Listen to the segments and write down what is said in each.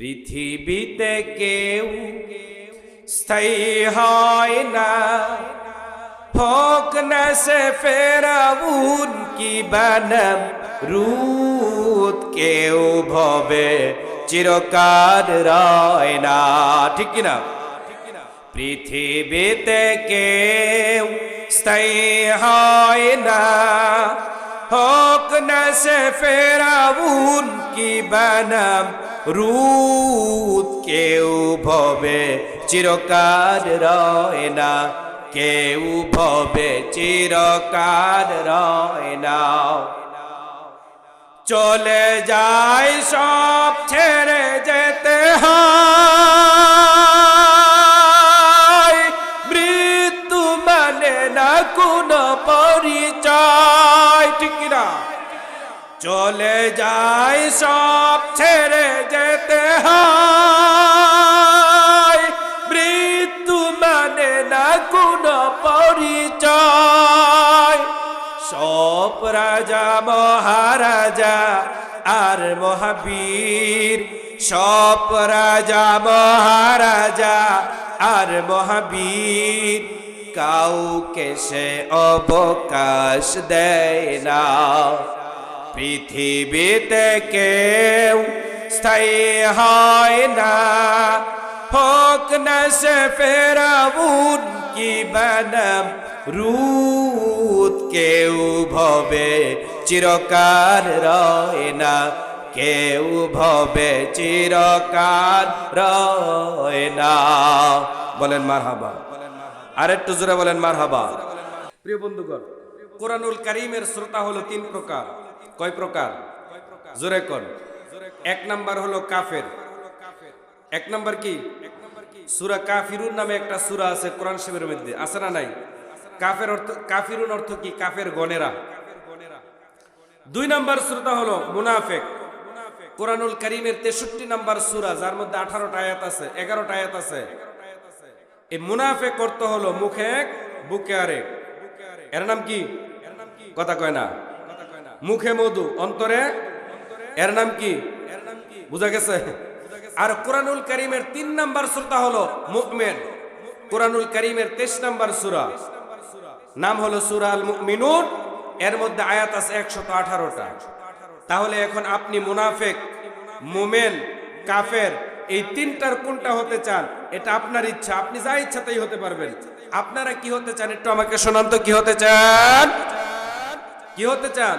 পৃথিবীতে কেউ স্থায়ী হয় না, হোক না সে ফেরাউন কি বানাম রুত, কেউ ভবে চিরকাল রয় না। ঠিক কিনা? পৃথিবীতে কেউ স্থায়ী হয় না, হোক না সে ফেরাউন কি বানাম রুত, কেউ ভবে চিরকাল রয় না, কেউ ভবে চিরকাল রয় না। চলে যায় সব ছেড়ে যেতে হয়, মৃত্যু মানে না কোনো পরিচয়। ঠিক না? চলে যায় সব ছেড়ে যেতে হয়, মৃত্যু মানে না কোনো পরিচয়। সব রাজা মহারাজা আর মহাবীর, সব রাজা মহারাজা আর মহাবীর, কাউকে সে অবকাশ দেয় না। পৃথিবীতে কেউ স্থায়ী হয় না, হোক না সে ফেরাউন কি বানাম রুত, কেউ ভবে চিরকাল রয় না, কেউ ভবে চিরকাল রয় না। বলেন মারহাবা। আরেকটু জোরে বলেন মারহাবা। প্রিয় বন্ধুগণ, কোরআনুল কারীমের শ্রোতা হলো তিন প্রকার। কয় প্রকার? জোরে কোন? এক নাম্বার হলো কাফের। এক নাম্বার কি? সূরা কাফিরুন নামে একটা সূরা আছে কোরআন শরীফের মধ্যে, আছে না নাই? কাফের অর্থ, কাফিরুন অর্থ কি? কাফের গণেরা। দুই নাম্বার শ্রোতা হলো মুনাফিক। কোরআনুল কারীমের 63 নাম্বার সূরা, যার মধ্যে 18টা আয়াত আছে, 11টা আয়াত আছে। এই মুনাফিক অর্থ হলো মুখে এক বুকে আরেক। এর নাম কি? কথা কয় না। মুখে মধু অন্তরে, এর নাম কি? বুঝা গেছে? আর কোরআনুল কারীমের 3 নাম্বার সূরা হলো মুমিন। কোরআনুল কারীমের 23 নাম্বার সূরা, নাম হলো সূরা আল মুমিনুন। এর মধ্যে আয়াত আছে 118টা। তাহলে এখন আপনি মুনাফিক, মুমিন, কাফের এই তিনটার কোনটা হতে চান? এটা আপনার ইচ্ছা, আপনি যা ইচ্ছা তাই হতে পারবেন। আপনারা কি হতে চান একটু আমাকে শোনান তো, কি হতে চান? কি হতে চান?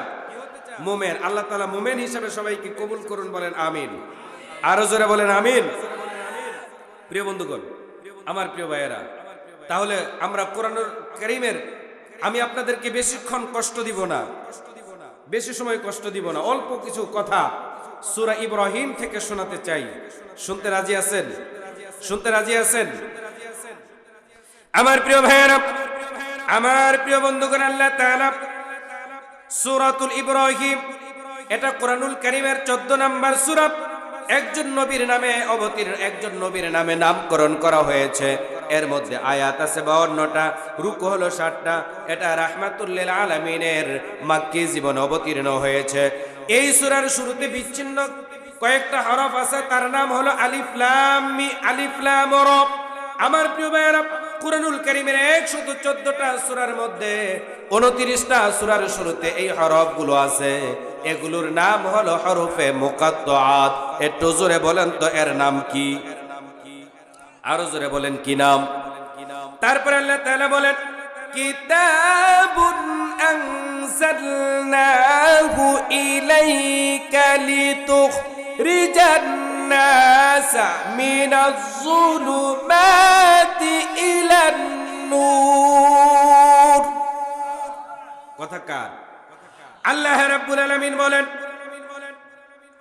মুমিন। আল্লাহ তাআলা মুমিন হিসেবে সবাইকে কবুল করুন, বলেন আমিন। আরো জোরে বলেন আমিন। প্রিয় বন্ধুগণ, আমার প্রিয় ভাইয়েরা, তাহলে আমরা কোরআনুল কারীমের, আমি আপনাদেরকে বেশিক্ষণ কষ্ট দিব না, বেশি সময় কষ্ট দিব না, অল্প কিছু কথা সূরা ইব্রাহিম থেকে শোনাতে চাই। শুনতে রাজি আছেন? শুনতে রাজি আছেন? আমার প্রিয় ভাইয়েরা, আমার প্রিয় বন্ধুগণ, আল্লাহ তাআলা সূরাতুল ইব্রাহিম, এটা কোরআনুল কারীমের 14 নাম্বার সূরা। একজন নবীর নামে অবতীর্ণ, একজন নবীর নামে নামকরণ করা হয়েছে। এর মধ্যে আয়াত আছে 52টা, রুকু হলো 60টা। এটা রাহমাতুল লিল আলামিনের মাক্কি জীবনে অবতীর্ণ হয়েছে। এই সূরার শুরুতে বিচ্ছিন্ন কয়েকটা হরফ আছে, তার নাম হলো আলিফ লাম মিম। আলিফ লাম র। আমার প্রিয় ভাইয়েরা, কোরআনুল কারীমের 114টা সূরার মধ্যে 29টা সূরার শুরুতে এই হরফগুলো আছে। এগুলোর নাম হলো হরফে মুকাত্তাআত। একটু জোরে বলেন তো এর নাম কি? আরো জোরে বলেন কি নাম? তারপর আল্লাহ তাআলা বলেন, কিতাবুন আনজালনাহু ইলাইকা লিতুখরিজান নাসা মিনাজ যুলুমাতি ইলান নূর। কথা কার? আল্লাহ রাব্বুল আলামিন বলেন,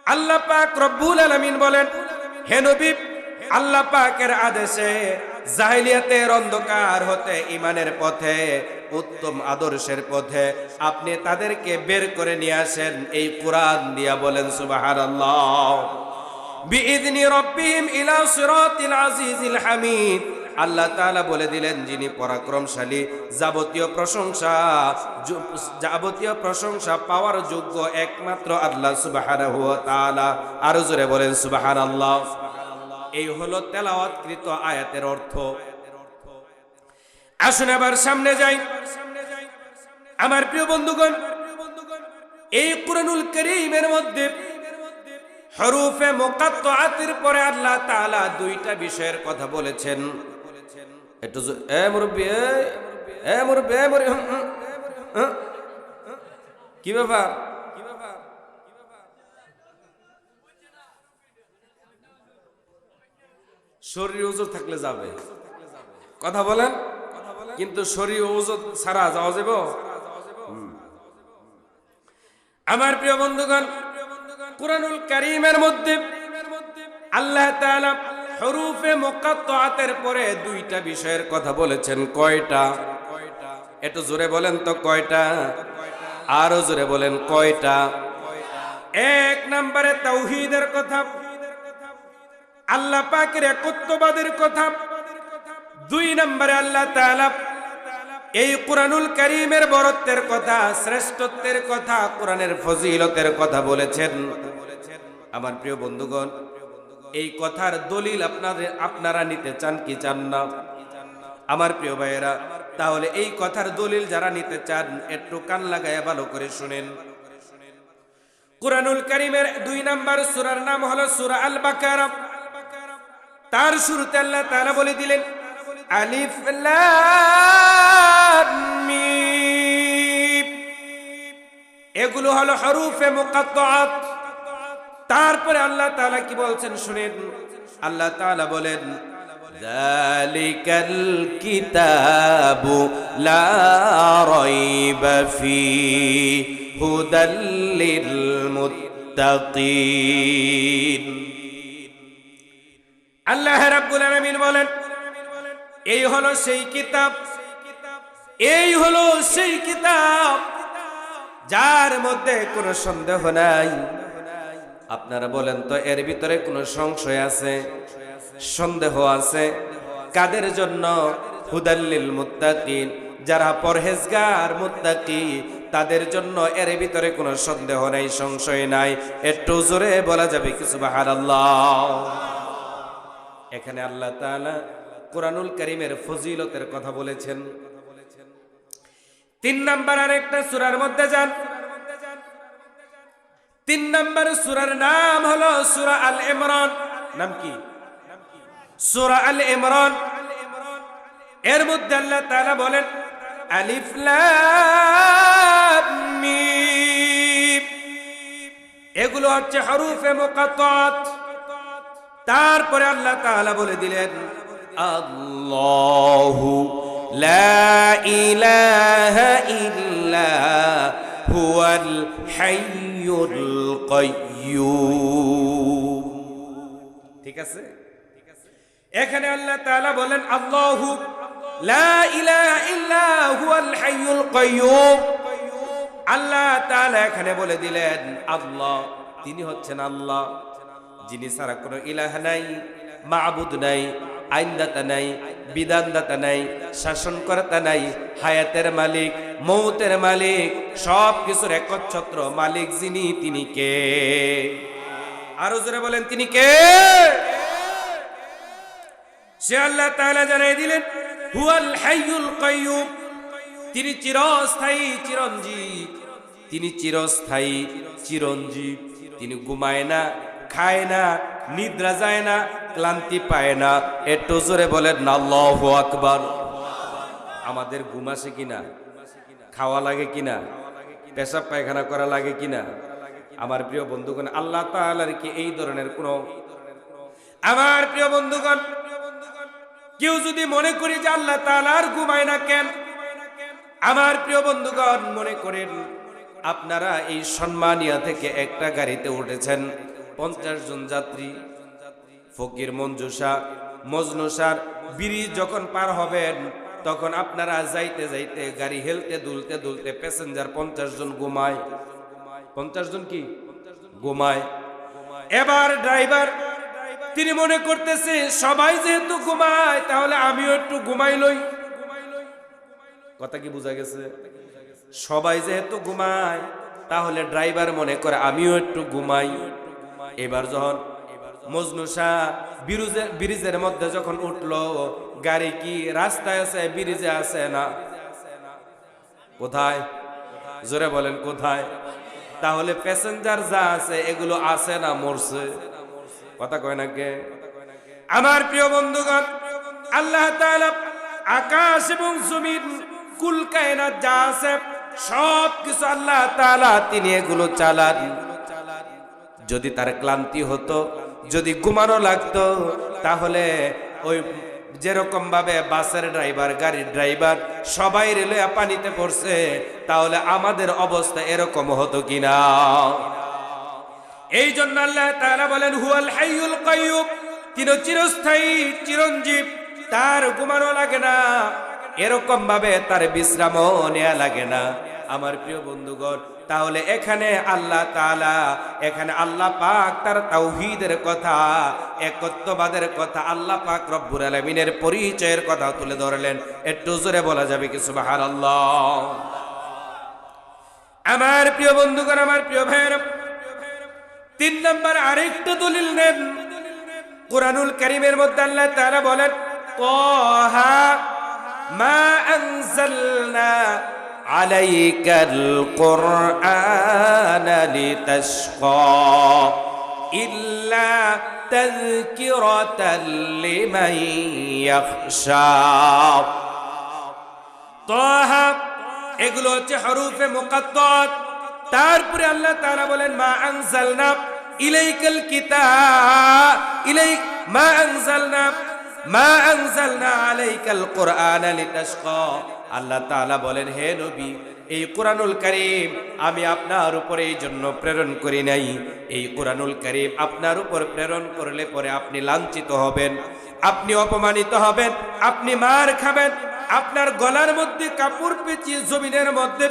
আল্লাহ পাক রব্বুল আলামিন বলেন, হে নবী, আল্লাহ পাকের আদেশে জাহেলিয়াতের অন্ধকার হতে ঈমানের পথে, উত্তম আদর্শের পথে আপনি তাদেরকে বের করে নিয়ে আসেন এই কোরআন দিয়া। বলেন সুবহানাল্লাহ। বিইذনি রাব্বিহিম ইলা সিরাতিল আজিজিল হামিদ। আল্লাহ তাআলা বলে দিলেন, যিনি পরাক্রমশালী, যাবতীয় প্রশংসা পাওয়ার যোগ্য একমাত্র আল্লাহ সুবহানাহু ওয়া তাআলা। আরো জোরে বলেন সুবহানাল্লাহ। এই হলো তেলাওয়াতকৃত আয়াতের অর্থ। আসুন এবার সামনে যাই। আমার প্রিয় বন্ধুগণ, এই কুরআনুল কারীমের মধ্যে হরফে মুকাত্তাআতের পরে আল্লাহ তাআলা দুইটা বিষয়ের কথা বলেছেন। একটু মুরব্বি, কি ব্যাপার? শরীর ওজোর থাকলে যাবে, কথা বলেন, কিন্তু শরীর ওজোর ছাড়া যাওয়া যাবে? আমার প্রিয় বন্ধুগণ, কুরআনুল কারীমের মধ্যে আল্লাহ তাআলা হরফে মুকাত্তাআতের পরে দুইটা বিষয়ের কথা বলেছেন। কয়টা? একটু জোরে বলেন তো কয়টা? আরো জোরে বলেন কয়টা? এক নম্বরে তাওহীদের কথা, আল্লাহ পাকের একত্ববাদের কথা। দুই নম্বরে আল্লাহ তাআলা এই কুরআনুল কারীমের বরত্বের কথা, শ্রেষ্ঠত্বের কথা, কোরআনের ফজিলতের কথা বলেছেন। আমার প্রিয় বন্ধুগণ, এই কথার দলিল আপনারা নিতে চান কি চান না? আমার প্রিয় ভাইয়েরা, তাহলে এই কথার দলিল যারা নিতে চান একটু কান লাগায়া ভালো করে শুনেন। কুরআনুল কারীমের 2 নম্বর সূরার নাম হলো সূরা আল বাকারা। তার শুরুতে আল্লাহ তাআলা বলে দিলেন আলিফ লাম মিম, এগুলো হলো হরফে মুকাত্তাআত। তারপরে আল্লাহ তাআলা কি বলছেন শুনেন। আল্লাহ তাআলা বলেন যালিকাল কিতাবু লা রাইবা ফীহি হুদাল লিল মুত্তাকিন। আল্লাহ রাব্বুল আলামিন বলেন এই হলো সেই কিতাব, এই হলো সেই কিতাব যার মধ্যে কোনো সন্দেহ নাই। আপনারা বলেন তো এর ভিতরে কোনো সংশয় আছে? সন্দেহ আছে? কাদের জন্য? হুদাল্লিল মুত্তাকিন, যারা পরহেজগার মুত্তাকি তাদের জন্য এর ভিতরে কোনো সন্দেহ নাই, সংশয় নাই। একটু জোরে বলা যাবে কি সুবহানাল্লাহ? এখানে আল্লাহ তাআলা কুরআনুল কারীমের ফজিলতের কথা বলেছেন। 3 নম্বর আরেকটা সূরার মধ্যে যান। 3 নম্বর সূরার নাম হলো সূরা আল ইমরান। নাম কি? সূরা আল ইমরান। এর মধ্যে আল্লাহ তাআলা বলেন আলিফ লাম মিম, এগুলো হচ্ছে হরফে মুকাত্তাআত। তারপরে আল্লাহ তাআলা বলে দিলেন আল্লাহু লা ইলাহা ইল্লা হুয়াল হাইয়ুল কাইয়্যুম। ঠিক আছে? এখানে আল্লাহ তাআলা বলেন আল্লাহু লা ইলাহা ইল্লা হুয়াল হাইয়ুল কাইয়্যুম। আল্লাহ তাআলা এখানে বলে দিলেন আল্লাহ, তিনি হচ্ছেন আল্লাহ, যিনি ছাড়া কোনো ইলাহ নাই, মাবুদ নাই, আইনদাতা নাই, বিধানদাতা নাই, শাসনকর্তা নাই, হায়াতের মালিক, মৌতের মালিক, সব কিছুর একচ্ছত্র মালিক যিনি, তিনি কে? আরো জোরে বলেন তিনি কে? সে আল্লাহ তাআলা জানাই দিলেন হুয়াল হাইয়ুল কাইয়্যুম, তিনি চিরস্থায়ী চিরঞ্জীব, তিনি চিরস্থায়ী চিরঞ্জীব। তিনি ঘুমায় না, খায় না, নিদ্রা যায় না, ক্লান্তি পায় না। একটু জোরে বলেন আল্লাহু আকবার। আমাদের ঘুম আসে কিনা? খাওয়া লাগে কিনা? পেশাব পায়খানা করা লাগে কিনা? আমার প্রিয় বন্ধুগণ, আল্লাহ তাআলার কি এই ধরনের কোনো? আমার প্রিয় বন্ধুগণ, কেউ যদি মনে করি যে আল্লাহ তাআলার ঘুমায় না কেন, আমার প্রিয় বন্ধুগণ মনে করেন আপনারা এই সম্মানিয়া থেকে একটা গাড়িতে উঠেছেন, 50 জন যাত্রী, ফকির মঞ্জুসা মজনুসার ব্রিজ যখন পার হবেন তখন আপনারা যাইতে যাইতে গাড়ি হেলতে দুলতে দুলতে প্যাসেঞ্জার 50 জন ঘুমায়। 50 জন কি ঘুমায়? এবার ড্রাইভার তিনি মনে করতেছে সবাই যেহেতু ঘুমায় তাহলে আমিও একটু ঘুমাই লই। কথা কি বোঝা গেছে? সবাই যেহেতু ঘুমায় তাহলে ড্রাইভার মনে করে আমিও একটু ঘুমাই। এবার যখন মজনু শাহ ব্রিজের মধ্যে যখন উঠলো, গাড়ি কি রাস্তায় আছে, ব্রিজে আছে না? কোথায়? জোরে বলেন কোথায়? তাহলে প্যাসেঞ্জার যা আছে এগুলো আছে না মরছে? কথা কয় না কে? আমার প্রিয় বন্ধুগণ, আল্লাহ তাআলা আকাশ এবং জমিন, কুল কায়নাত যা আছে সব কিছু আল্লাহ তাআলা তিনি এগুলো চালান। যদি তার ক্লান্তি হতো, যদি ঘুমানো লাগতো, তাহলে ওই যেরকম ভাবে বাসের ড্রাইভার, গাড়ির ড্রাইভার সবাই রেলে পানিতে পড়ছে, তাহলে আমাদের অবস্থা এরকম হতো কিনা? এই জন্য আল্লাহ তাআলা বলেন হুয়াল হাইয়ুল কাইয়্যুম, তিনি চিরস্থায়ী, চিরঞ্জীব, তার ঘুমানো লাগে না, এরকম ভাবে তার বিশ্রামও নেওয়া লাগে না। আমার প্রিয় বন্ধুগণ, তাহলে এখানে আল্লাহ তাআলা, এখানে আল্লাহ পাক তার তাওহীদের কথা, একত্ববাদের কথা, আল্লাহ পাক রব্বুল আলামিনের পরিচয়ের কথা তুলে ধরলেন। একটু জোরে বলা যাবে কি সুবহানাল্লাহ? আমার প্রিয় বন্ধুগণ, আমার প্রিয় ভাইয়েরা, 3 নম্বর আরেকটা দলিল নেন। কুরআনুল কারীমের মধ্যে আল্লাহ তাআলা বলেন তাহা মা আনজালনা আলাইকাল কুরআনা লিতাশকা ইল্লা তাযকিরাতাল লিমান ইয়াখশা। তাহা এগুলো হচ্ছে হরফে মুকাত্তাত। তারপরে আল্লাহ তাআলা বলেন মা আনজালনা ইলাইকাল কিতাব মা আনজালনা আলাইকাল কুরআনা লিতাশকা। আল্লাহ তাআলা বলেন হে নবী, এই কুরআনুল কারীম আমি আপনার উপরে এই জন্য প্রেরণ করি নাই। এই কুরআনুল কারীম আপনার উপর প্রেরণ করলে পরে আপনি লাঞ্ছিত হবেন, আপনি অপমানিত হবেন, আপনি মার খাবেন, আপনার গলার মধ্যে কাপড় পেঁচিয়ে জমিনের মধ্যে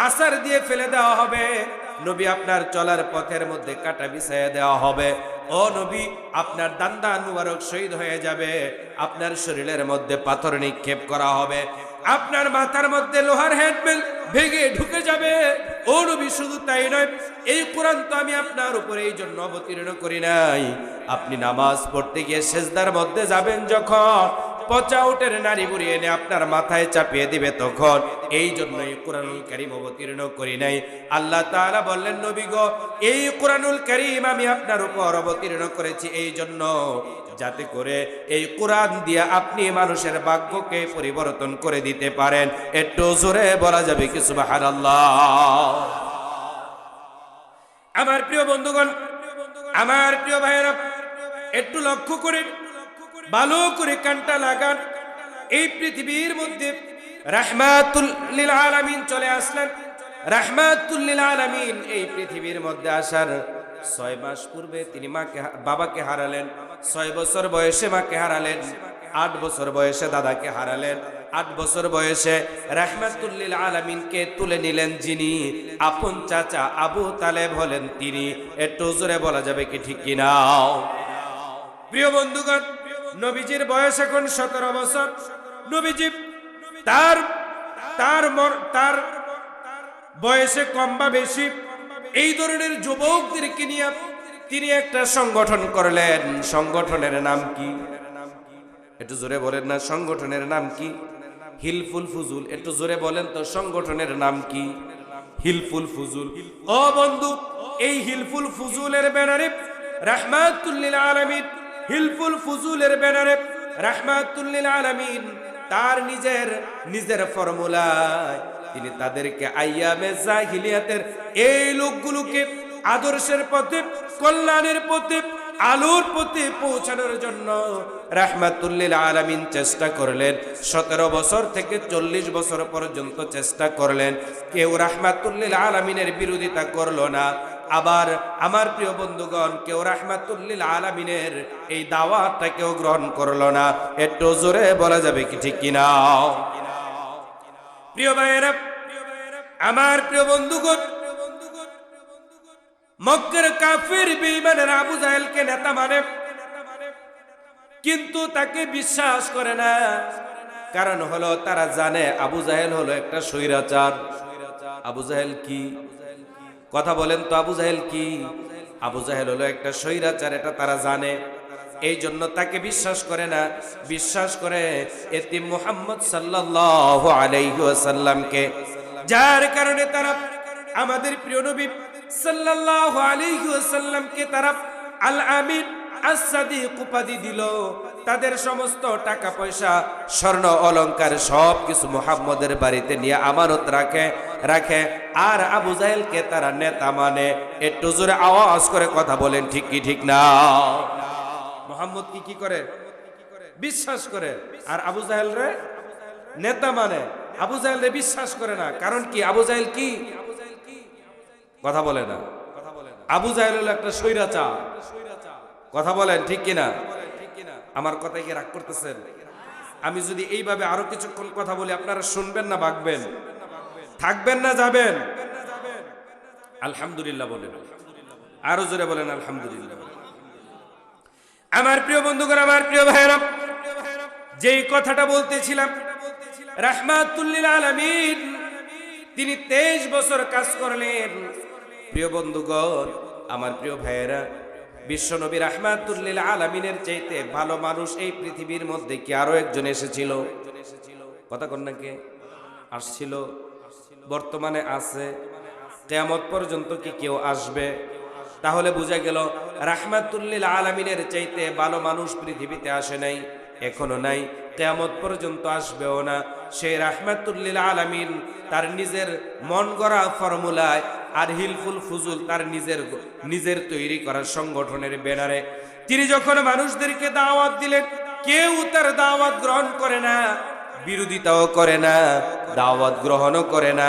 আছাড় দিয়ে ফেলে দেওয়া হবে। নবী, আপনার চলার পথের মধ্যে কাঁটা বিছাইয়া দেওয়া হবে। ও নবী, আপনার দান্দা মুবারক শহীদ হয়ে যাবে, আপনার শরীরের মধ্যে পাথর নিক্ষেপ করা হবে, আপনার মাথার মধ্যে লোহার হ্যান্ডবেল ভেঙে ঢুকে যাবে। ও নবী, শুধু তাই নয়, এই কোরআন তো আমি আপনার উপরে এই জন্য অবতীর্ণ করি নাই, আপনি নামাজ পড়তে গিয়ে সেজদার মধ্যে যাবেন, যখন পচা উটের নাড়ি বুড়ি এনে আপনার মাথায় চাপিয়ে দিবে, তখন এই জন্যই কুরআনুল কারীম অবতীর্ণ করি নাই। আল্লাহ তাআলা বললেন নবী গো, এই কুরআনুল কারীম আমি আপনার উপর অবতীর্ণ করেছি এই জন্য, যাতে করে এই কোরআন দিয়ে আপনি মানুষের ভাগ্যকে পরিবর্তন করে দিতে পারেন। একটু জোরে বলা যাবে কি সুবহানাল্লাহ? আমার প্রিয় বন্ধুগণ, আমার প্রিয় ভাইয়েরা, একটু লক্ষ্য করে ভালো করে কানটা লাগান। এই পৃথিবীর মধ্যে রাহমাতুল লিল আলামিন চলে আসলেন। রাহমাতুল লিল আলামিন এই পৃথিবীর মধ্যে আসার 6 মাস পূর্বে তিনি বাবাকে হারালেন, 6 বছর বয়সে মাকে হারালেন, 8 বছর বয়সে দাদাকে হারালেন, 8 বছর বয়সে রাহমাতুল লিল আলামিনকে তুলে নিলেন যিনি, আপন চাচা আবু তালেব হলেন তিনি। একটু জোরে বলা যাবে কি ঠিক কিনা? প্রিয় বন্ধুগণ, নবীজির বয়স এখন 17 বছর। নবীজি তার বয়সে কম বা বেশি এই ধরনের যুবকদেরকে নিয়ে তিনি একটা সংগঠন করলেন। সংগঠনের নাম কি? একটু জোরে বলেন না, সংগঠনের নাম কি? হিলফুল ফুজুল। একটু জোরে বলেন তো, সংগঠনের নাম কি? হিলফুল ফুজুল। ও বন্ধু, এই হিলফুল ফুজুলের ব্যানারে রাহমাতুল লিল আলামিন, হিলফুল ফুজুলের ব্যানারে রাহমাতুল লিল আলামিন তার নিজের ফর্মুলায় তিনি তাদেরকে আইয়ামে জাহিলিয়াতের এই লোকগুলোকে আদর্শের পথে, কল্যাণের পথে, আলোর পথে পৌঁছানোর জন্য রাহমাতুল লিল আলামিন চেষ্টা করলেন। 17 বছর থেকে 40 বছর পর্যন্ত চেষ্টা করলেন। কেউ রাহমাতুল লিল আলামিনের বিরোধিতা করলো না। আবার আমার প্রিয় বন্ধুগণ, কেউ রাহমাতুল লিল আলামিনের এই দাওয়াতটা কেউ গ্রহণ করলো না। একটু জোরে বলা যাবে কি ঠিক কিনা? প্রিয় ভাইয়েরা, আমার প্রিয় বন্ধুগণ, মক্কার কাফির বেঈমানের আবু জাহেলকে নেতা মানে, কিন্তু তাকে বিশ্বাস করে না। কারণ হলো তারা জানে আবু জাহেল হলো একটা স্বৈরাচার। আবু জাহেল কি? কথা বলেন তো, আবু জাহেল কি? আবু জাহেল হলো একটা স্বৈরাচার, এটা তারা জানে, এই জন্য তাকে বিশ্বাস করে না, বিশ্বাস করে এতিম মুহাম্মদ সাল্লাল্লাহু আলাইহি ওয়াসাল্লামকে। যার কারণে তারা আমাদের প্রিয় নবী সাল্লাল্লাহু আলাইহি ওয়াসাল্লামকে তারা আল আমিন as-সাদিক উপাধি দিল। তাদের সমস্ত টাকা পয়সা, স্বর্ণ অলংকার সব কিছু মুহাম্মদের বাড়িতে নিয়ে আমানত রাখে। আর আবু জাহেলকে তারা নেতা মানে। একটু জোরে আওয়াজ করে কথা বলেন, ঠিক কি ঠিক না? মুহাম্মদ কি করে? বিশ্বাস করে। আর আবু জাহেল রে নেতা মানে। আবু জাহেল রে বিশ্বাস করে না। কারণ কি? আবু জাহেল কি কথা বলে না। আবু জাহেল হলো একটা স্বৈরাচার। কথা বলেন ঠিক কিনা? আমার কথায় কি রাগ করতেছেন? আমি যদি এইভাবে আরো কিছুক্ষণ কথা বলি, আপনারা শুনবেন না ভাগবেন? থাকবেন না যাবেন? আলহামদুলিল্লাহ বলেন, আরো জোরে বলেন আলহামদুলিল্লাহ। আমার প্রিয় বন্ধুগণ, আমার প্রিয় ভাইরা, যেই কথাটা বলতেছিলাম, রাহমাতুল লিল আলামিন তিনি 23 বছর কাজ করলেন। প্রিয় বন্ধুগণ, আমার প্রিয় ভাইয়েরা, বিশ্বনবী রাহমাতুল লিল আলামিনের চাইতে ভালো মানুষ এই পৃথিবীর মধ্যে কি আরো একজন এসেছিল? কথা কন না কে? আসছিল, বর্তমানে আছে, কিয়ামত পর্যন্ত কি কেউ আসবে? তাহলে বোঝা গেল রাহমাতুল লিল আলামিনের চাইতে ভালো মানুষ পৃথিবীতে আসে নাই, এখনো নাই, কিয়ামত পর্যন্ত আসবেও না। সেই রাহমাতুল লিল আলামিন তার নিজের মন গড়া ফর্মুলায় আর হিলফুল ফুজুল তার নিজের তৈরি করা সংগঠনের ব্যানারে তিনি যখন মানুষদেরকে দাওয়াত দিলেন, কেউ তার দাওয়াত গ্রহণ করে না, বিরোধিতাও করে না, দাওয়াত গ্রহণও করে না,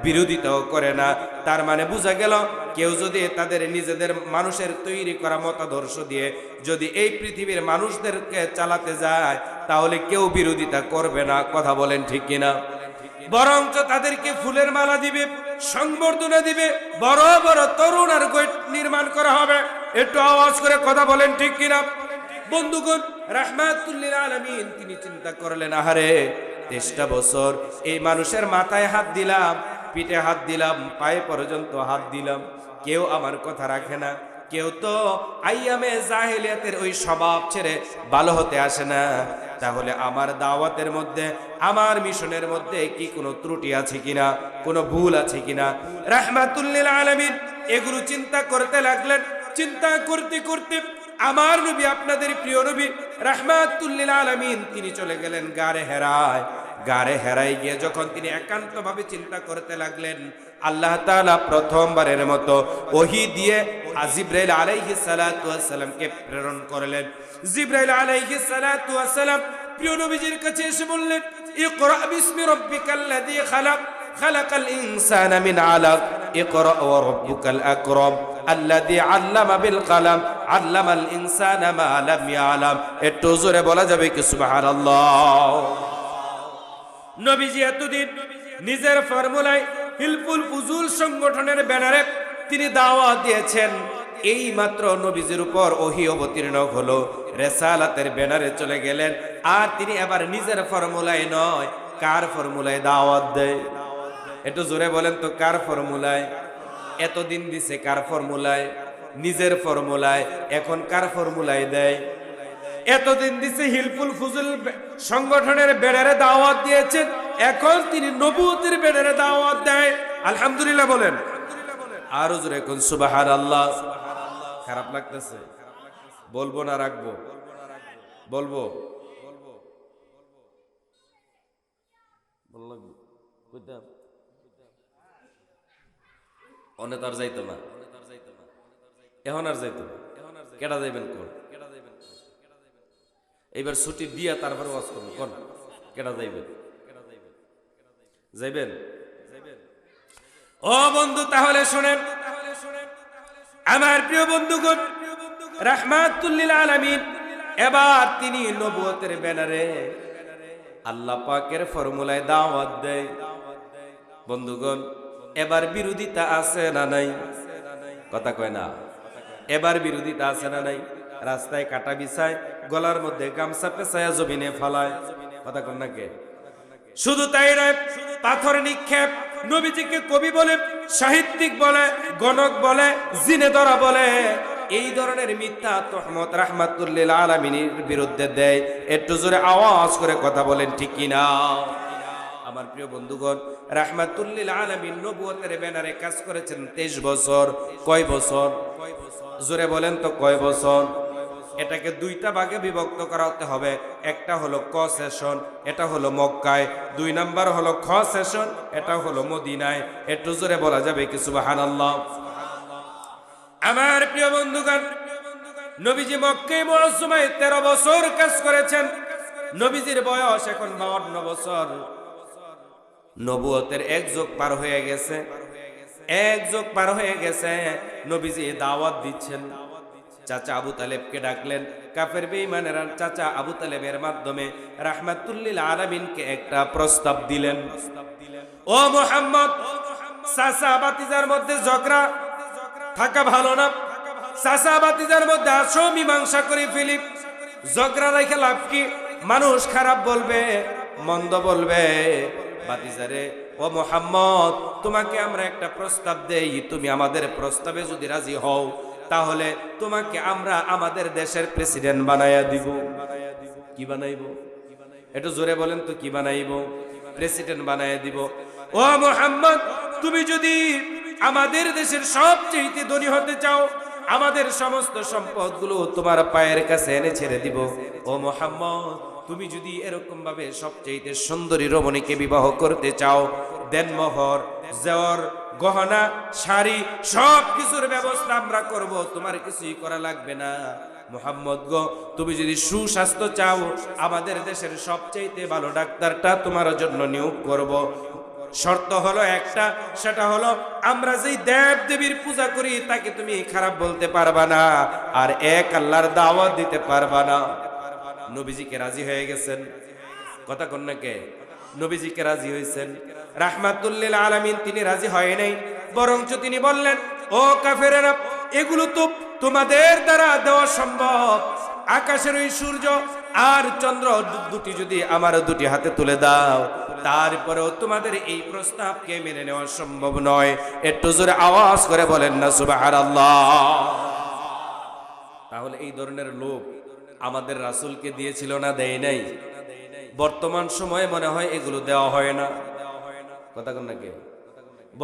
বিরোধিতাও করে না। তার মানে বোঝা গেল কেউ যদি তাদের নিজেদের মানুষের তৈরি করা মতাদর্শ দিয়ে যদি এই পৃথিবীর মানুষদেরকে চালাতে যায়, তাহলে কেউ বিরোধিতা করবে না। কথা বলেন ঠিক কিনা? বরঞ্চ তাদেরকে ফুলের মালা দিবে, সংবর্ধনা দিবে, বড় বড় তরুণ আর গেট নির্মাণ করা হবে। একটু আওয়াজ করে কথা বলেন ঠিক কিনা? বন্ধুগণ, রাহমাতুল লিল আলামিন তিনি চিন্তা করলেন, আহারে 23টা বছর এই মানুষের মাথায় হাত দিলাম, পিঠে হাত দিলাম, পায়ে পর্যন্ত হাত দিলাম, কেউ আমার কথা রাখে না। কেউ তো আইয়ামে জাহেলিয়াতের ওই স্বভাব ছেড়ে ভালো হতে আসে না। তাহলে আমার দাওয়াতের মধ্যে, আমার মিশনের মধ্যে কি কোনো ত্রুটি আছে কিনা, কোনো ভুল আছে কিনা? রাহমাতুল লিল আলামিন এগুলো চিন্তা করতে লাগলেন। চিন্তা করতে করতে আমার নবী, আপনাদের প্রিয় নবী রাহমাতুল লিল আলামিন তিনি চলে গেলেন গারে হেরায়। গারে হেরায় গিয়ে যখন তিনি একান্তভাবে চিন্তা করতে লাগলেন, আল্লাহ তাআলা প্রথমবারের মতো ওহী দিয়ে জিবরাইল আলাইহিস সালাতু ওয়াস সালামকে প্রেরণ করলেন। জিবরাইল আলাইহিস সালাতু ওয়াস সালাম প্রিয় নবীজির কাছে এসে বললেন, ইকরা বিসমি রাব্বিকাল্লাযী খালাক, খালাকাল ইনসানা মিন আলাক, ইকরা ওয়া রাব্বুকাল আকরাম আল্লাযী আল্লামা বিল কলম, আল্লামাল ইনসানা মা লাম ইয়ালাম। একটু জোরে বলা যাবে কি সুবহানাল্লাহ? নবীজি এতদিন নিজের ফর্মুলায় হিলফুল ফুজুল সংগঠনের ব্যানারে তিনি দাওয়াত দিয়েছেন। এই মাত্র নবীজির উপর ওহী অবতীর্ণ হলো, রিসালাতের ব্যানারে চলে গেলেন। আর তিনি এবার নিজের ফর্মুলায় নয়, কার ফর্মুলায় দাওয়াত দেয়? একটু জোরে বলেন তো, কার ফর্মুলায়? এতদিন দিছে কার ফর্মুলায়? নিজের ফর্মুলায়। এখন কার ফর্মুলায় দেয়? এতদিন দিছে হিলফুল ফুজুল সংগঠনের ব্যানারে দাওয়াত দিয়েছেন, এখন তিনি নবুয়তের ব্যানারে দাওয়াত দেয়। আলহামদুলিল্লাহ বলেন, আরো জোরে কোন সুবহানাল্লাহ। খারাপ লাগতেছে? বলবো না রাখবো? বলবো? অনেক আর যাইতো না, এখন আর যাইতো না। কেডা যাইবেন কোন? এইবার ছুটি দিয়া তারপরে ওয়াজ করবো কোন? কেডা যাইবেন? যাইবেন? ও বন্ধু, তাহলে শুনেন আমার প্রিয় বন্ধুগণ, রাহমাতুল লিল আলামিন এবার তিনি নবুয়তের ব্যানারে আল্লাহ পাকের ফর্মুলায় দাওয়াত দেয়। বন্ধুগণ, এবার বিরোধিতা আছে না নাই? কথা কয় না। এবার বিরোধিতা আছে না নাই? রাস্তায় কাটা বিছায়, গলার মধ্যে গামছা পেঁচায়া জমিনে ফালায়। কথা কন না কে? শুধু তাই নয়, পাথর নিক্ষেপ, নবীজিকে কবি বলে, সাহিত্যিক বলে, গণক বলে, জিনেদরা বলে, এই ধরনের মিথ্যা তহমত রাহমাতুল লিল আলামিনের বিরুদ্ধে দেয়। একটু জোরে আওয়াজ করে কথা বলেন ঠিক কিনা? আমার প্রিয় বন্ধুগণ, রাহমাতুল লিল আলামিন নবুয়তের ব্যানারে কাজ করেছেন 23 বছর। কয় বছর? জোরে বলেন তো কয় বছর? এটাকে দুইটা ভাগে বিভক্ত করাতে হবে। একটা হলো ক সেশন, এটা হলো মক্কায়। 2 নাম্বার হলো খ সেশন, এটা হলো মদিনায়। একটু জোরে বলা যাবে কি সুবহানাল্লাহ? আমার প্রিয় বন্ধুগণ, নবীজি মক্কায় মুআজ্জমায় 13 বছর কাজ করেছেন। নবীজির বয়স এখন 52 বছর। নবুয়তের এক যুগ পার হয়ে গেছে, এক যুগ পার হয়ে গেছে। নবীজি দাওয়াত দিচ্ছেন। চাচা আবু তালেবকে ডাকলেন। কাফের বেঈমানেরা চাচা আবু তালেবের মাধ্যমে রাহমাতুল লিল আলামিনকে একটা প্রস্তাব দিলেন। ও মুহাম্মদ, চাচা বাতিজার মধ্যে ঝগড়া থাকা ভালো না। চাচা বাতিজার মধ্যে আসো মীমাংসা করে ফেলি। ঝগড়া রেখে লাভ কি? মানুষ খারাপ বলবে, মন্দ বলবে। বাতিজারে, ও মুহাম্মদ, তোমাকে আমরা একটা প্রস্তাব দেই, তুমি আমাদের প্রস্তাবে যদি রাজি হও তাহলে তোমাকে আমরা আমাদের দেশের প্রেসিডেন্ট বানায়া দিব। কি বানাইব? একটু জোরে বলেন তো, কি বানাইব? প্রেসিডেন্ট বানায়া দিব। ও মুহাম্মদ, তুমি যদি আমাদের দেশের সবচেয়ে ধনী হতে চাও, আমাদের সমস্ত সম্পদগুলো তোমার পায়ের কাছে এনে ছেড়ে দিব। ও মুহাম্মদ, তুমি যদি এরকম ভাবে সবচেয়ে সুন্দরী রমণীকে বিবাহ করতে চাও, দেনমোহর, জেওর, গহনা, শাড়ি সব কিছুর ব্যবস্থা আমরা করব, তোমার কিছুই করা লাগবে না। মুহাম্মদ গো, তুমি যদি সুস্বাস্থ্য চাও, আমাদের দেশের সবচেয়ে ভালো ডাক্তারটা তোমার জন্য নিয়োগ করব। শর্ত হলো একটা, সেটা হলো আমরা যেই দেব দেবীর পূজা করি তাকে তুমি খারাপ বলতে পারবা না, আর এক আল্লাহর দাওয়াত দিতে পারবা না। নবীজিকে রাজি হয়ে গেছেন। কথা কন না কে? নবীজিকে রাজি হয়েছেন। রাহমাতুল লিল আলামিন তিনি রাজি হয় নাই, বরঞ্চ তিনি বললেন, ও কাফেরেরা, এগুলো তো তোমাদের দ্বারা দেওয়া সম্ভব। আকাশের ওই সূর্য আর চন্দ্র দুটি যদি আমার দুটি হাতে তুলে দাও, তারপরেও তোমাদের এই প্রস্তাবকে মেনে নেওয়া সম্ভব নয়। একটু জোরে আওয়াজ করে বলেন না সুবহানাল্লাহ? তাহলে এই ধরনের লোক আমাদের রাসূলকে দিয়েছিল না, দেয় নাই? বর্তমান সময়ে মনে হয় এগুলো দেওয়া হয় না। কথা কন না কে?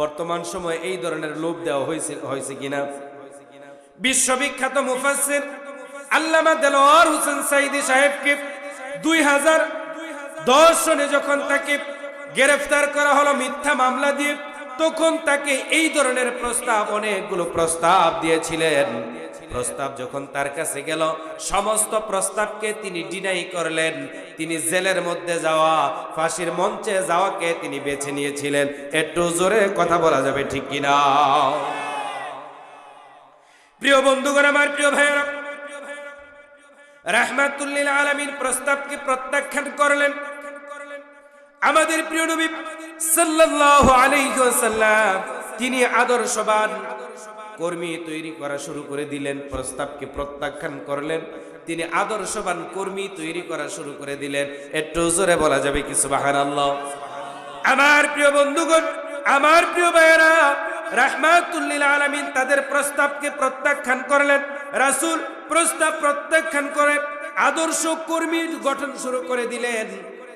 বর্তমান সময়ে এই ধরনের লোভ দেওয়া হয়েছে কিনা? বিশ্ববিখ্যাত মুফাসসির আল্লামা দেলোয়ার হোসেন সাইদি সাহেবকে 2010 সনে যখন তাকে গ্রেফতার করা হলো মিথ্যা মামলা দিয়ে, তখন তাকে এই ধরনের প্রস্তাব, অনেকগুলো প্রস্তাব দিয়েছিলেন। প্রস্তাব যখন তার কাছে গেল, সমস্ত প্রস্তাবকে তিনি ডিনাই করলেন। তিনি জেলের মধ্যে যাওয়া, ফাঁসির মঞ্চে যাওয়াকে তিনি বেছে নিয়েছিলেন। একটু জোরে কথা বলা যাবে ঠিক কিনা? প্রিয় বন্ধুগণ, আমার প্রিয় ভাইয়েরা, রাহমাতুল লিল আলামিন প্রস্তাবকে প্রত্যাখ্যান করলেন। আমাদের প্রিয় নবী সাল্লাল্লাহু আলাইহি ওয়াসাল্লাম তিনি আদর্শবান কর্মী তৈরি করা শুরু করে দিলেন। প্রস্তাবকে প্রত্যাখ্যান করলেন, তিনি আদর্শবান কর্মী তৈরি করা শুরু করে দিলেন। একটু জোরে বলা যাবে কি সুবহানাল্লাহ? আমার প্রিয় বন্ধুগণ, আমার প্রিয় ভাইয়েরা, রাহমাতুল লিল আলামিন তাদের প্রস্তাবকে প্রত্যাখ্যান করলেন। রাসূল প্রস্তাব প্রত্যাখ্যান করে আদর্শ কর্মী গঠন শুরু করে দিলেন।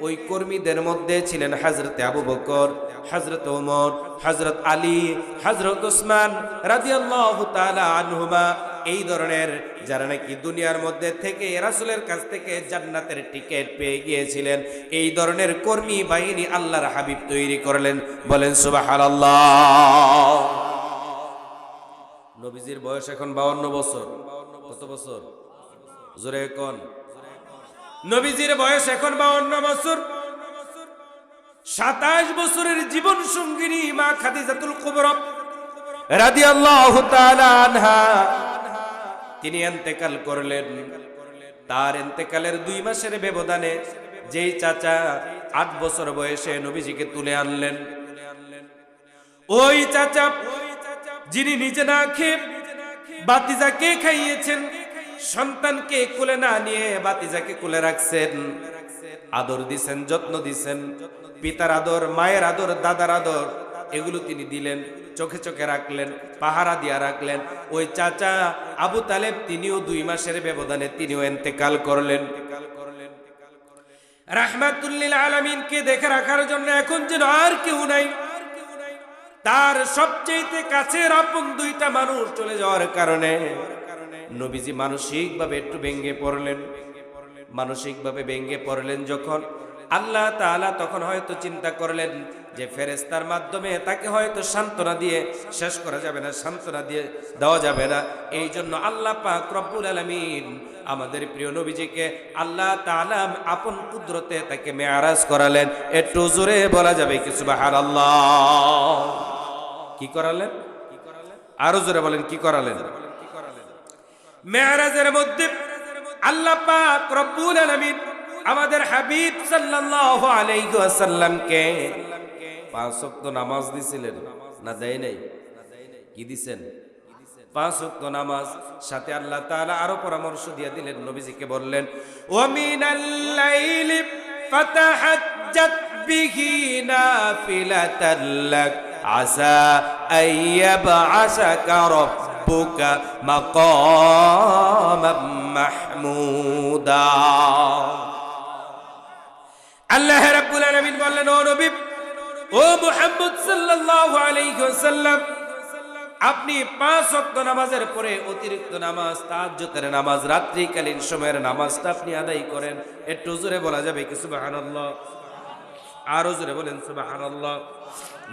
ওই কর্মীদের মধ্যে ছিলেন হযরতে আবু বকর, হযরত ওমর, হযরত আলী, হযরত উসমান রাদিয়াল্লাহু তাআলা আনহুমা। এই ধরনের যারা নাকি দুনিয়ার মধ্যে থেকে রাসূলের কাছ থেকে জান্নাতের টিকিট পেয়ে গিয়েছিলেন, এই ধরনের কর্মী বাহিনী আল্লাহর হাবিব তৈরি করলেন। বলেন সুবহানাল্লাহ। নবীজির বয়স এখন 52 বছর। কত বছর? জোরে কোন? নবীজির বয়স এখন 52 বছর। 27 বছরের জীবন সঙ্গিনী মা খাদিজাতুল কুবরা রাদিয়াল্লাহু তাআলা আনহা তিনি ইন্তেকাল করলেন। তার ইন্তেকালের 2 মাসের ব্যবধানে যেই চাচা 8 বছর বয়সে নবীজিকে তুলে আনলেন, ওই চাচা যিনি নিজে না খেয়ে বাতিজাকে খাইয়েছেন, সন্তানকে কোলে না নিয়ে বাতিজাকে কোলে রাখছেন, আদর দিছেন, যত্ন দিছেন। পিতার আদর, মায়ের আদর, দাদার আদর এগুলো তিনি দিলেন, চোখে চোখে রাখলেন, পাহারা দিয়া রাখলেন। ওই চাচা আবু তালেব তিনিও 2 মাসের ব্যবধানে তিনিও ইন্তেকাল করলেন। রাহমাতুল্লিল আলামিনকে দেখে রাখার জন্য এখন যেন আর কেউ নাই। তার সবচেয়ে কাছের আপন 2টা মানুষ চলে যাওয়ার কারণে নবীজি মানসিকভাবে একটু ভেঙে পড়লেন। মানসিকভাবে ভেঙে পড়লেন যখন, আল্লাহ তাআলা তখন হয়তো চিন্তা করলেন যে ফেরেশতার মাধ্যমে তাকে হয়তো সান্ত্বনা দিয়ে শেষ করা যাবে না, সান্ত্বনা দিয়ে দেওয়া যাবে না। এই জন্য আল্লাহ পাক রব্বুল আলামিন আমাদের প্রিয় নবীজিকে আল্লাহ তাআলা আপন কুদরতে তাকে মেরাজ করালেন। একটু জোরে বলা যাবে কি সুবহানাল্লাহ? কি করালেন? আরো জোরে বলেন, কি করালেন? মেরাজের মধ্যে আল্লাহ পাক রব্বুল আলামিন আমাদের হাবিব সাল্লাল্লাহু আলাইহি ওয়াসাল্লামকে 5 ওয়াক্ত নামাজ দিছিলেন না দেয় নাই? কি দিবেন? 5 ওয়াক্ত নামাজ। সাথে আল্লাহ তাআলা আরো পরামর্শ দিয়ে দিলেন, নবীজিকে বললেন, ওয়া মিনাল লাইলি ফাতাহাজ্জাত বিহি নাফিলাতাল লাক আসা আইয়াবআসাকা রাব্বুকা মাকামাম মাহমুদা। আল্লাহ রাব্বুল আলামিন বললেন, ও নবী, ও মুহাম্মদ সাল্লাল্লাহু আলাইহি ওয়াসাল্লাম, আপনি 5 ওয়াক্ত নামাজের পরে অতিরিক্ত নামাজ, তাহাজ্জুদের নামাজ, রাত্রিকালীন সময়ের নামাজটা আপনি আদায় করেন। একটু জোরে বলা যাবে কি সুবহানাল্লাহ? আরো জোরে বলেন সুবহানাল্লাহ।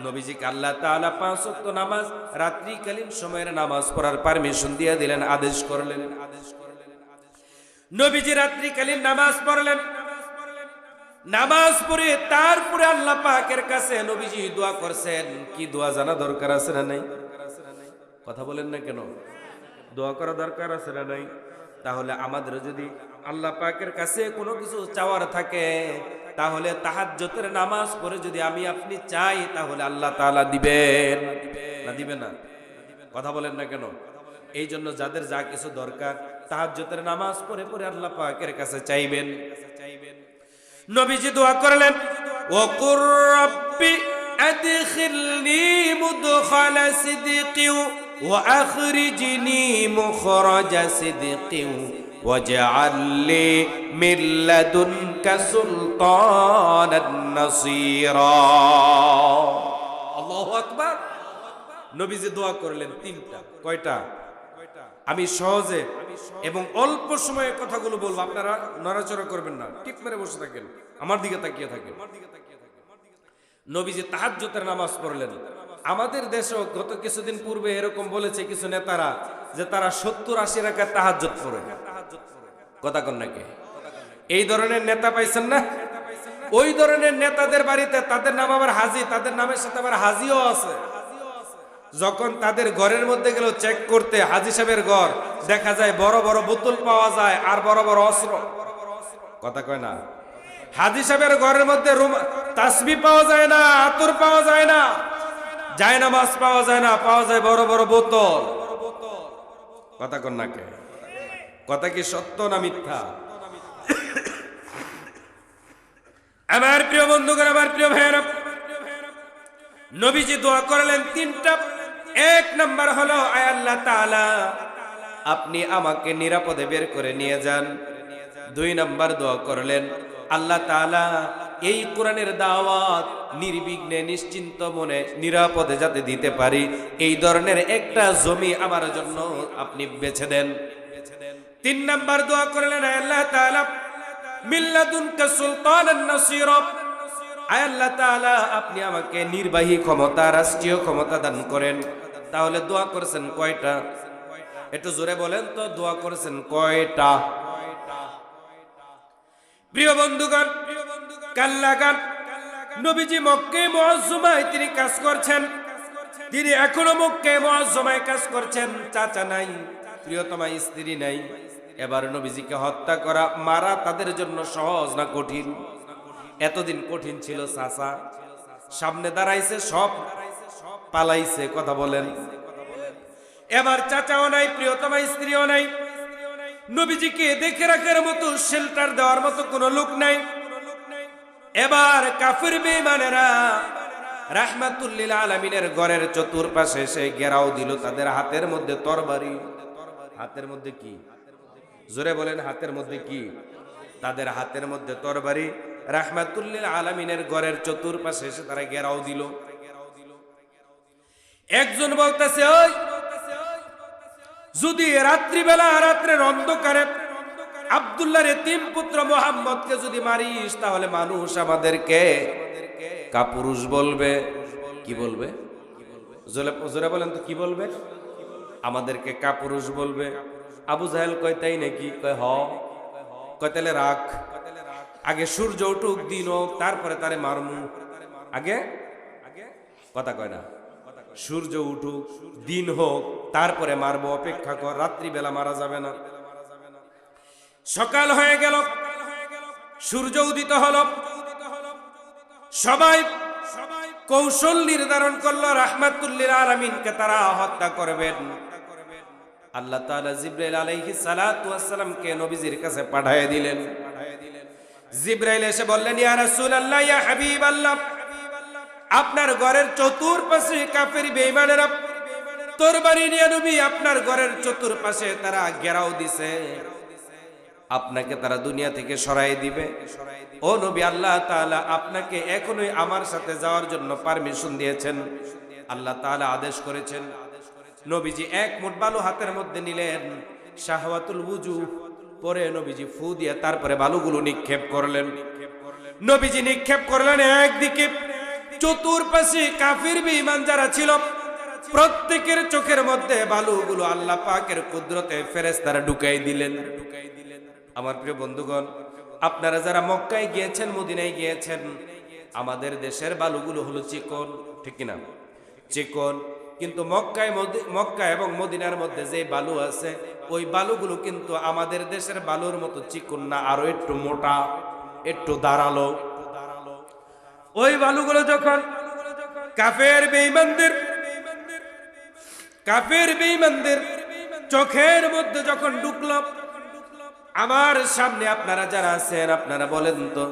নবীজিকে আল্লাহ তাআলা 5 ওয়াক্ত নামাজ, রাত্রিকালীন সময়ের নামাজ পড়ার পারমিশন দিয়ে দিলেন, আদেশ করলেন। নবীজি রাত্রিকালীন নামাজ পড়লেন। নামাজ পড়ে তারপরে আল্লাহ পাকের কাছে নবীজি দোয়া করছেন। কি দোয়া জানা দরকার আছে না নাই? কথা বলেন না কেন? দোয়া করা দরকার আছে না নাই? তাহলে আমাদের যদি আল্লাহ পাকের কাছে কোনো কিছু চাওয়ার থাকে, তাহলে তাহাজ্জুদের নামাজ পড়ে যদি আমি আপনি চাই, তাহলে আল্লাহ তাআলা দিবেন না দিবেন না? কথা বলেন না কেন? এই জন্য যাদের যা কিছু দরকার তাহাজ্জুদের নামাজ পড়ে পড়ে আল্লাহ পাকের কাছে চাইবেন। নবীজি দোয়া করলেন, ওয়া কুর রাব্বি আদখিলনি মুদখালা সিদকি ওয়া আখরিজনি মুখরাজা সিদকি ওয়াজআল লি মিন লাদুনকা সুলতানান নাসীরা। আল্লাহু আকবার। নবীজি দোয়া করলেন 3টা। কয়টা? আমি সহজে এবং অল্প সময়ে কথাগুলো বলবো, আপনারা নড়াচড়া করবেন না, টিপ মেরে বসে থাকেন, আমার দিকে তাকিয়ে থাকেন। নবীজি তাহাজ্জুদের নামাজ পড়লেন। আমাদের দেশেও গত কিছুদিন পূর্বে এরকম বলেছে কিছু নেতারা যে তারা 70-80 রাকাত তাহাজ্জুদ পড়ে। কথা কন নাকি? এই ধরনের নেতা পাইছেন না? ওই ধরনের নেতাদের বাড়িতে তাদের নাম আবার হাজি, তাদের নামের সাথে আবার হাজিও আছে। যখন তাদের ঘরের মধ্যে গেল চেক করতে, হাজি সাহেবের ঘর, দেখা যায় বড় বড় বোতল পাওয়া যায় আর বড় বড় অস্ত্র। কথা কয় না? হাজি সাহেবের ঘরের মধ্যে তাসবিহ পাওয়া যায় না, আতর পাওয়া যায় না, জায়নামাজ পাওয়া যায় না, পাওয়া যায় বড় বড় বোতল। কথা কন না কে? কথা কি সত্য না মিথ্যা? আমার প্রিয় বন্ধুগণ, আমার প্রিয় ভাইয়েরা, নবীজি দোয়া করলেন 3টা। 1 নাম্বার হলো, আয় আল্লাহ তাআলা, আপনি আমাকে নিরাপদে বের করে নিয়ে যান। 2 নাম্বার দোয়া করলেন, আল্লাহ তাআলা এই কোরআনের দাওয়াত নির্বিঘ্নে নিশ্চিন্ত মনে নিরাপদে যাতে দিতে পারি, এই ধরনের একটা জমি আমার জন্য আপনি বেছে দেন। 3 নাম্বার দোয়া করলেন, আয় আল্লাহ তাআলা, মিন লাদুনকা সুলতানান নাসীরা, আয় আল্লাহ তাআলা আপনি আমাকে নির্বাহী ক্ষমতা, রাষ্ট্রীয় ক্ষমতা দান করেন। তাহলে দোয়া করেছেন কয়টা? একটু জোরে বলেন তো, দোয়া করেছেন কয়টা? প্রিয় বন্ধুগণ, কাল্লাগান নবীজি মক্কে মুআজ্জমায় তিনি কাজ করছেন। তিনি এখনো মক্কে মুআজ্জমায় কাজ করছেন। চাচা নাই, প্রিয়তমা স্ত্রী নাই। এবার নবীজিকে হত্যা করা, মারা তাদের জন্য সহজ না কঠিন? এতদিন কঠিন ছিল। চাচা সামনে দাঁড়াইছে, সব পালাইছে। কথা বলেন। এবার চাচাও নাই, প্রিয়তমা স্ত্রীও নাই, নবীজিকে দেখে রাখার মতো, শেল্টার দেওয়ার মতো কোনো লোক নাই। এবার কাফির বেঈমানেরা রাহমাতুল লিল আলামিনের ঘরের চতুর্পাশে সে ঘেরাও দিল তাদের হাতের মধ্যে তরবারি। হাতের মধ্যে কি? জোরে বলেন, হাতের মধ্যে কি? তাদের হাতের মধ্যে তরবারি। রাহমাতুল লিল আলামিনের ঘরের চতুর্পাশে এসে তারা ঘেরাও দিল। একজন বলতেছে, ওই যদি রাত্রিবেলা রাত্রের অন্ধকারে আব্দুল্লাহর এতিম পুত্র মুহাম্মদকে যদি মারিস তাহলে মানুষ আমাদেরকে কাপুরুষ বলবে। কি বলবে? জোরে বলেন তো, কি বলবে? আমাদেরকে কাপুরুষ বলবে। আবু জাহেল কয় তাই নাকি? কয় হ। কয় তাহলে রাখ, আগে সূর্য উঠুক দিন হোক তারপরে তারে মারমু। আগে কথা কয় না, সূর্য উঠুক দিন হোক তারপরে মারবো, অপেক্ষা কর, রাত্রিবেলা মারা যাবে না। সকাল হয়ে গেল, সূর্য উদিত হলো, সবাই কৌশল নির্ধারণ করলো রাহমাতুল লিল আলামিনকে তারা হত্যা করবেন। আল্লাহ তাআলা জিবরাইল আলাইহিস সালাতু ওয়াস সালামকে নবীজির কাছে পাঠিয়ে দিলেন। জিবরাইল এসে বললেন, ইয়া রাসূলুল্লাহ, ইয়া হাবিবাল্লাহ, আপনার ঘরের চতুর্পাশে কাফের বেঈমানেরা তরবারি নিয়ে নবী আপনার ঘরের চতুর্পাশে তারা ঘেরাও দিছে, আপনাকে তারা দুনিয়া থেকে সরাই দিবে। ও নবী, আল্লাহ তাআলা আপনাকে এখনই আমার সাথে যাওয়ার জন্য পারমিশন দিয়েছেন, আল্লাহ তাআলা আদেশ করেছেন। নবীজি এক মুঠ বালু হাতের মধ্যে নিলেন, শাহওয়াতুল ওযু পরে নবীজি ফু দিয়ে তারপরে বালুগুলো নিক্ষেপ করলেন। নবীজি নিক্ষেপ করলেন, একদিকে চতুর্পাশে কাফির বেঈমান যারা ছিল প্রত্যেকের চোখের মধ্যে বালুগুলো আল্লাহ পাকের কুদরতে ফেরেশতারা ঢুকাই দিলেন। আমার প্রিয় বন্ধুগণ, আপনারা যারা মক্কায় গিয়েছেন, মদিনায় গিয়েছেন, আমাদের দেশের বালুগুলো হলো চিকন, ঠিক কিনা? চিকন। কিন্তু মক্কা এবং মদিনার মধ্যে যে বালু আছে ওই বালুগুলো কিন্তু আমাদের দেশের বালুর মতো চিকন না, আরো একটু মোটা, একটু ধারালো। ওই বালুগুলো যখন কাফের বেঈমানদের চোখের মধ্যে যখন ঢুকলো, আমার সামনে আপনারা যারা আছেন আপনারা বলেন তো,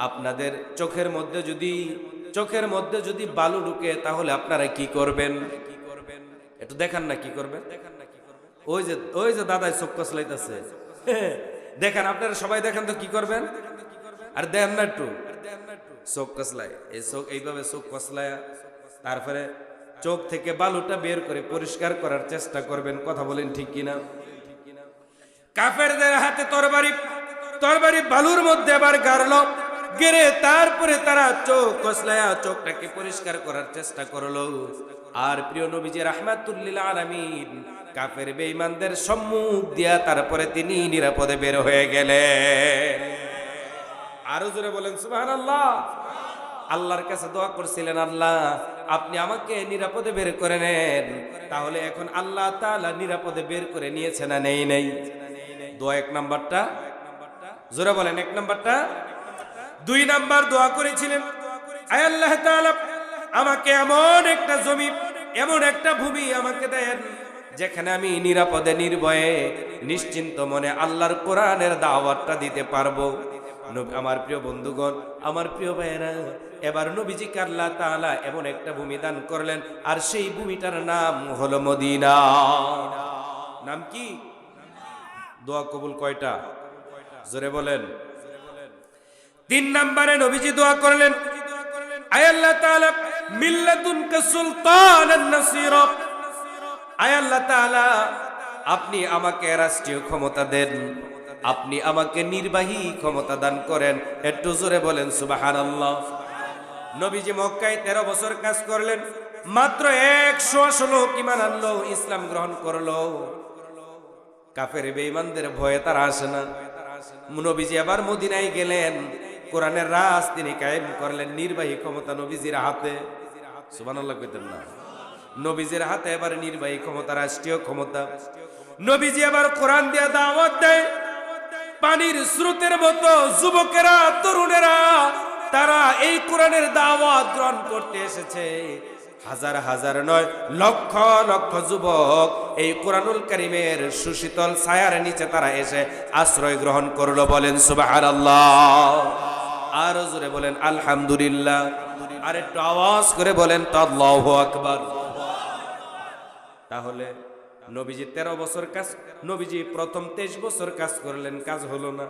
আপনাদের চোখের মধ্যে যদি বালু ঢুকে তাহলে আপনারা কি করবেন? একটু দেখান না কি করবেন। ওই যে দাদাই চোখ কসলাইতেছে, দেখেন আপনারা সবাই দেখেন তো কি করবেন। আর দেন না একটু চোখ কসলায়, এই চোখ এইভাবে চোখ কসলায় তারপরে চোখ থেকে বালুটা বের করে পরিষ্কার করার চেষ্টা করবেন। কথা বলেন ঠিক কিনা? কাফেরদের হাতে তরবারি বালুর মধ্যে আবার গাড়লো, গেরে তারপরে তারা চোখ কসলায়া চোখটাকে পরিষ্কার করার চেষ্টা করলো। আর প্রিয় নবীজি রাহমাতুল লিল আলামিন কাফের বেঈমানদের সম্মুখ দিয়া তারপরে তিনি নিরাপদে বের হয়ে গেলেন। আরো জোরে বলেন সুবহানাল্লাহ। আল্লাহর কাছে দোয়া করছিলেন, আল্লাহ আপনি আমাকে নিরাপদে বের করে নেন। তাহলে এখন আল্লাহ তাআলা নিরাপদে বের করে নিয়েছে না নেই? দোয়া এক নাম্বারটা, জোরে বলেন এক নাম্বারটা। দুই নাম্বার দোয়া করেছিলেন, আয় আল্লাহ তাআলা আমাকে এমন একটা জমি, এমন একটা ভূমি আমাকে দেন যেখানে আমি নিরাপদে নির্ভয়ে নিশ্চিন্ত মনে আল্লাহর কোরআনের দাওয়াতটা দিতে পারবো। আমার প্রিয় বন্ধুগণ, আমার প্রিয় ভাইয়েরা, এবার নবীজিকে আল্লাহ তাআলা এমন একটা ভূমি দান করলেন, আর সেই ভূমিটার নাম হলো মদিনা। নাম কি? দোয়া কবুল কয়টা? জোরে বলেন। তিন নম্বরে নবীজি দোয়া করলেন, আয় আল্লাহ তাআলা মিল্লাতুনকা সুলতানান নাসীরা, আয় আল্লাহ তাআলা আপনি আমাকে রাষ্ট্রীয় ক্ষমতা দেন, আপনি আমাকে নির্বাহী ক্ষমতা দান করেন। একটু জোরে বলেন সুবহানাল্লাহ। নবীজি মক্কায় 13 বছর কাজ করলেন, মাত্র 180 লোক ঈমান আনলো, ইসলাম গ্রহণ করলো। কাফের বেঈমানদের ভয়ে তারা আসে না। নবীজি আবার মদিনায় গেলেন, কোরআনের রাজ তিনি কায়েম করলেন, নির্বাহী ক্ষমতা নবীজির হাতে। সুবহানাল্লাহ কইতেন না? নবীজির হাতে এবার নির্বাহী ক্ষমতা, রাষ্ট্রীয় ক্ষমতা। নবীজি আবার কোরআন দিয়ে দাওয়াত দেয়, পানির স্রোতের মতো যুবকেরা, তরুণেরা তারা এই কোরআনের দাওয়াত গ্রহণ করতে এসেছে। হাজার হাজার নয়, লক্ষ লক্ষ যুবক এই কোরআনুল কারীমের সুশীতল ছায়ার নিচে তারা এসে আশ্রয় গ্রহণ করলো। বলেন সুবহানাল্লাহ। আর জোরে বলেন আলহামদুলিল্লাহ, আর একটু আওয়াজ করে বলেন তো আল্লাহু আকবার। তাহলে নবীজি 13 বছর কাজ, নবীজি প্রথম 23 বছর কাজ করলেন, কাজ হলো না।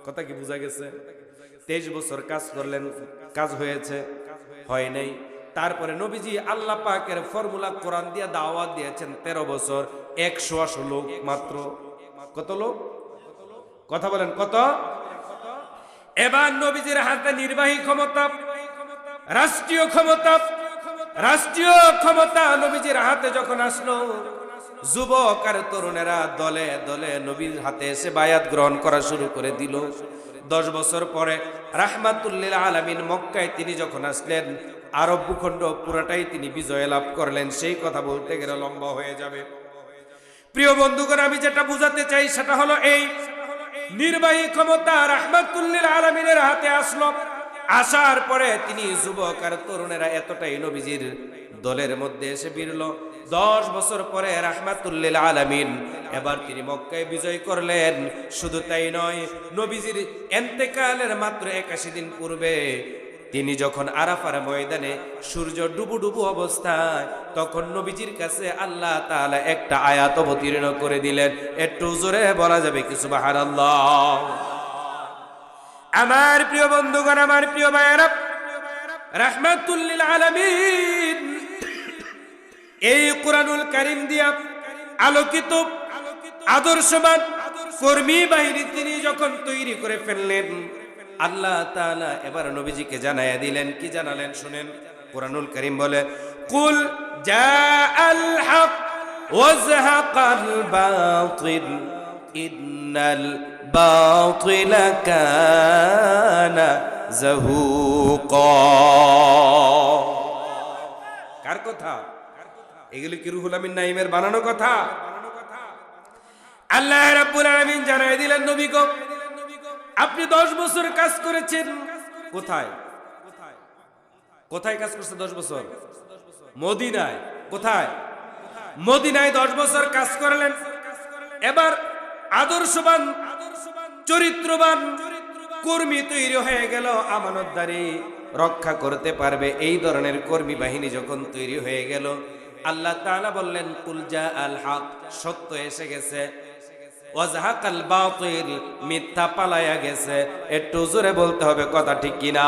কথা কি বোঝা গেছে? 23 বছর কাজ করলেন, কাজ হয়েছে? হয় নাই। তারপরে নবীজি আল্লাহ পাকের ফর্মুলা কোরআন দিয়ে দাওয়াত দিয়েছেন 13 বছর, 180 লোক মাত্র। কত লোক? কথা বলেন কত? এবার নবীজির হাতে নির্বাহী ক্ষমতা, রাষ্ট্রীয় ক্ষমতা, রাষ্ট্রীয় ক্ষমতা নবীজির হাতে যখন আসলো, যুবক আর তরুণেরা দলে দলে নবীর হাতে এসে বায়াত গ্রহণ করা শুরু করে দিল। 10 বছর পরে রাহমাতুল লিল আলামিন মক্কায় তিনি যখন আসলেন, আরব ভূখণ্ড পুরাটাই তিনি বিজয় লাভ করলেন। সেই কথা বলতে গেলে লম্বা হয়ে যাবে। প্রিয় বন্ধুগণ, আমি যেটা বুঝাতে চাই সেটা হলো এই, নির্বাহী ক্ষমতা রাহমাতুল লিল আলামিনের হাতে আসলো। আসার পরে তিনি যুবক আর তরুণেরা এতটাই নবীজির দলের মধ্যে এসে ভিড়ল। 10 বছর পরে রাহমাতুল লিল আলামিন এবার তিনি মক্কায় বিজয় করলেন। শুধু তাই নয়, নবীজির ইন্তেকালের মাত্র 81 দিন পূর্বে তিনি যখন আরাফার ময়দানে সূর্য ডুবু ডুবু অবস্থায়, তখন নবীজির কাছে আল্লাহ তাআলা একটা আয়াত অবতীর্ণ করে দিলেন। একটু জোরে বলা যাবে কি সুবহানাল্লাহ? আমার প্রিয় বন্ধুগণ, আমার প্রিয় ভাইয়েরা, রাহমাতুল লিল আলামিন এই কুরআনুল কারীম দিয়া আলোকিত আদর্শবান কর্মী বাহিনী তিনি যখন তৈরি করে ফেললেন, আল্লাহ তাআলা এবার নবীজিকে জানায়া দিলেন। কি জানালেন শুনেন। কুরআনুল কারীম বলে, কুল জাআল হক ওয়াজহাকাল বাতিল ইন্নাল বাতিলা কানা যাহুকা। কার কথা? এগুলো কি রুহুল আমিন নাঈমের বানানো কথা? আল্লাহ রাব্বুল আলামিন জানাই দিলেন, নবী গো, আপনি 10 বছর কাজ করেছেন। কোথায়? কোথায় কাজ করছে 10 বছর? মদিনায়। কোথায়? মদিনায় 10 বছর কাজ করলেন। এবার আদর্শবান চরিত্রবান কর্মী তৈরি হয়ে গেল, আমানতদারি রক্ষা করতে পারবে এই ধরনের কর্মী বাহিনী যখন তৈরি হয়ে গেল, আল্লাহ তাআলা বললেন, কুল জাআল হক, সত্য এসে গেছে, ওয়াজহাকাল বাতিল, মিথ্যা পালায়া গেছে। একটু জোরে বলতে হবে, কথা ঠিক কিনা?